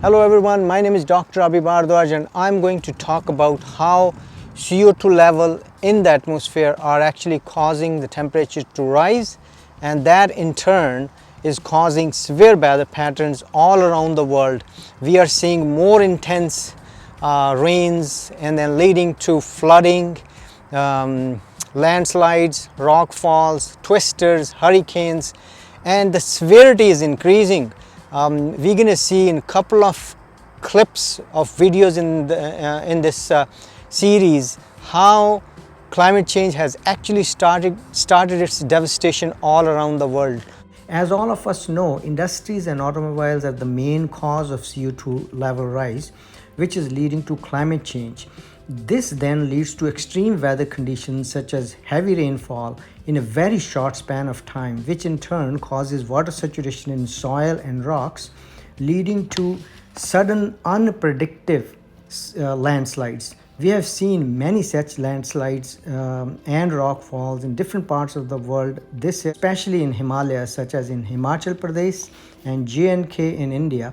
Hello everyone, my name is Dr. Abhi Bardwaj and I'm going to talk about how CO2 level in the atmosphere are actually causing the temperature to rise, and that in turn is causing severe weather patterns all around the world. We are seeing more intense rains and then leading to flooding, landslides, rock falls, twisters, hurricanes, and the severity is increasing. We're going to see in a couple of clips of videos in this series how climate change has actually started its devastation all around the world. As all of us know, industries and automobiles are the main cause of CO2 level rise, which is leading to climate change. This then leads to extreme weather conditions such as heavy rainfall in a very short span of time, which in turn causes water saturation in soil and rocks, leading to sudden unpredictable landslides. We have seen many such landslides and rock falls in different parts of the world, this especially in Himalayas such as in Himachal Pradesh and J&K in India.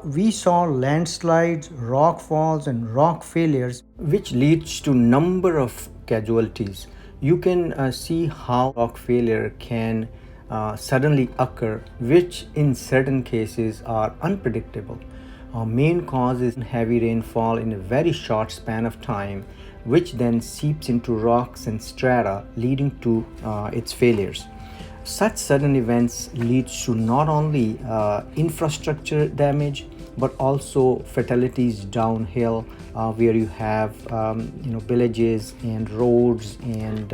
We saw landslides, rock falls and rock failures, which leads to number of casualties. You can see how rock failure can suddenly occur, which in certain cases are unpredictable. Our main cause is heavy rainfall in a very short span of time, which then seeps into rocks and strata, leading to its failures. Such sudden events leads to not only infrastructure damage, but also fatalities downhill, where you have villages and roads and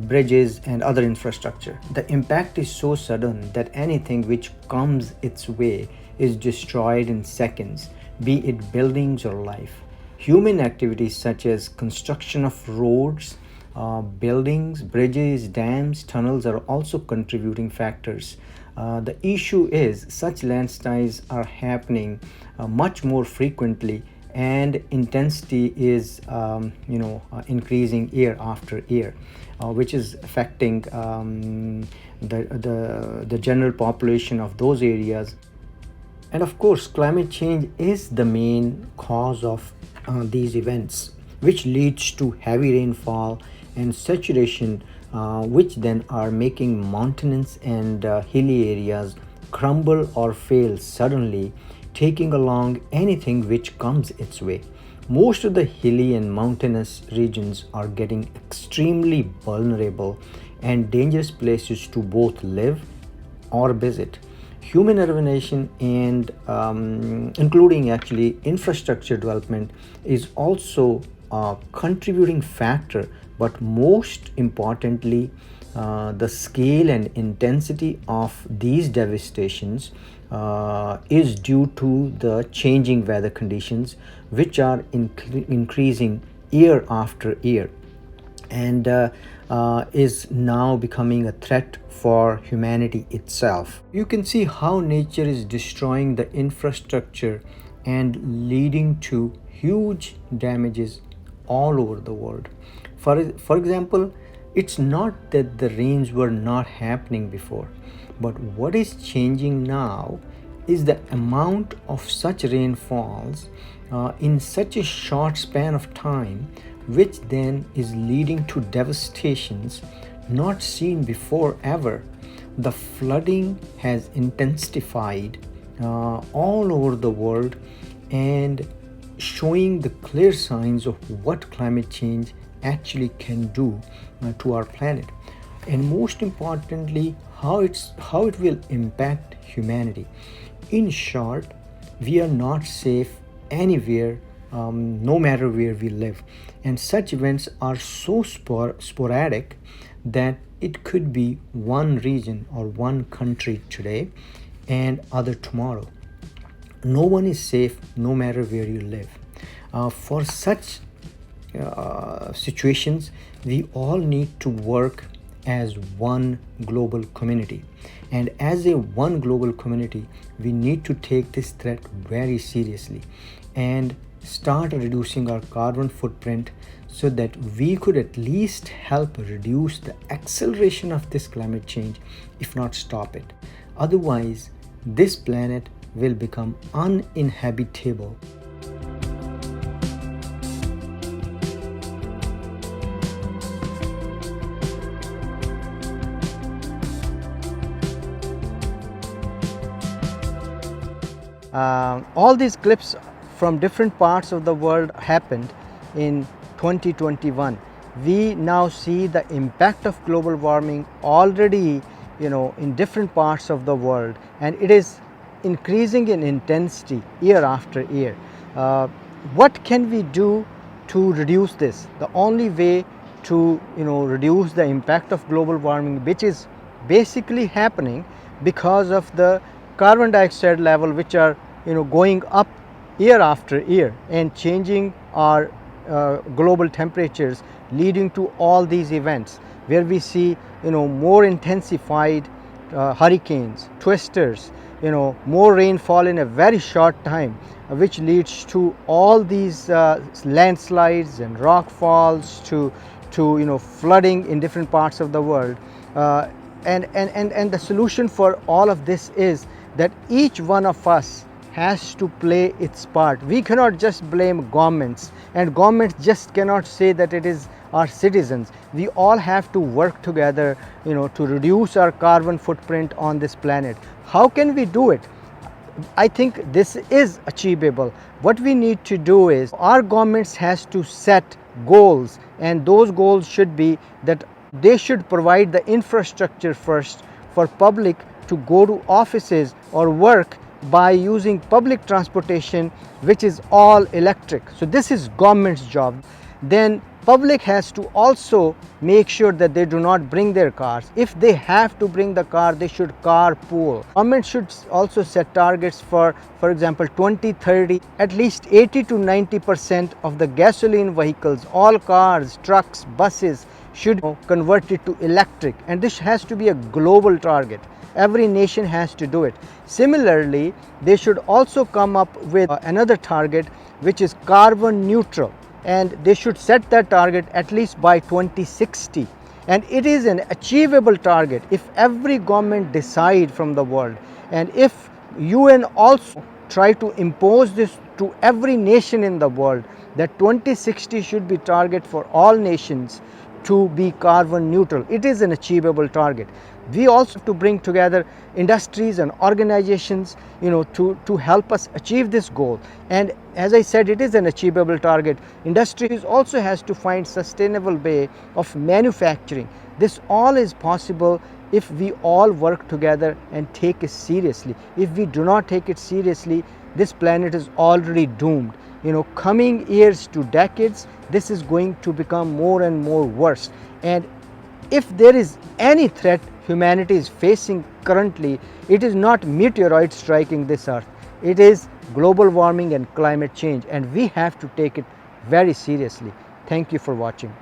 bridges and other infrastructure. The impact is so sudden that anything which comes its way is destroyed in seconds, be it buildings or life. Human activities such as construction of roads, buildings, bridges, dams, tunnels are also contributing factors. The issue is such landslides are happening much more frequently, and intensity is increasing year after year, which is affecting the general population of those areas. And of course, climate change is the main cause of these events, which leads to heavy rainfall and saturation, which then are making mountainous and hilly areas crumble or fail suddenly, taking along anything which comes its way. Most of the hilly and mountainous regions are getting extremely vulnerable and dangerous places to both live or visit. Human urbanization and including actually infrastructure development is also a contributing factor, but most importantly, the scale and intensity of these devastations is due to the changing weather conditions, which are increasing year after year, and is now becoming a threat for humanity itself. You can see how nature is destroying the infrastructure and leading to huge damages all over the world. For example, it's not that the rains were not happening before, but what is changing now is the amount of such rainfalls in such a short span of time, which then is leading to devastations not seen before ever. The flooding has intensified all over the world and showing the clear signs of what climate change actually can do to our planet, and most importantly, how it will impact humanity. In short, we are not safe anywhere, no matter where we live, and such events are so sporadic that it could be one region or one country today and other tomorrow. No one is safe no matter where you live. For such situations, we all need to work as one global community, and as a one global community, we need to take this threat very seriously and start reducing our carbon footprint so that we could at least help reduce the acceleration of this climate change, if not stop it. Otherwise, this planet will become uninhabitable. All these clips from different parts of the world happened in 2021. We now see the impact of global warming already, in different parts of the world, and it is increasing in intensity year after year. What can we do to reduce this? The only way to reduce the impact of global warming, which is basically happening because of the carbon dioxide level, which are going up year after year and changing our global temperatures, leading to all these events where we see more intensified hurricanes, twisters, more rainfall in a very short time, which leads to all these landslides and rock falls, to flooding in different parts of the world. And the solution for all of this is that each one of us has to play its part. We cannot just blame governments, and governments just cannot say that it is our citizens. We all have to work together, to reduce our carbon footprint on this planet. How can we do it? I think this is achievable. What we need to do is our governments has to set goals, and those goals should be that they should provide the infrastructure first for public to go to offices or work by using public transportation, which is all electric. So this is government's job. Then public has to also make sure that they do not bring their cars. If they have to bring the car, they should carpool. Government should also set targets for example 2030, at least 80 to 90% of the gasoline vehicles, all cars, trucks, buses should convert it to electric, and this has to be a global target. Every nation has to do it. Similarly, they should also come up with another target, which is carbon neutral, and they should set that target at least by 2060. And it is an achievable target if every government decide from the world, and if UN also try to impose this to every nation in the world, that 2060 should be target for all nations to be carbon neutral. It is an achievable target. We also have to bring together industries and organizations, to help us achieve this goal. And as I said, it is an achievable target. Industries also has to find sustainable way of manufacturing. This all is possible if we all work together and take it seriously. If we do not take it seriously, this planet is already doomed. Coming years to decades, this is going to become more and more worse. And if there is any threat humanity is facing currently, it is not meteoroids striking this earth. It is global warming and climate change, and we have to take it very seriously. Thank you for watching.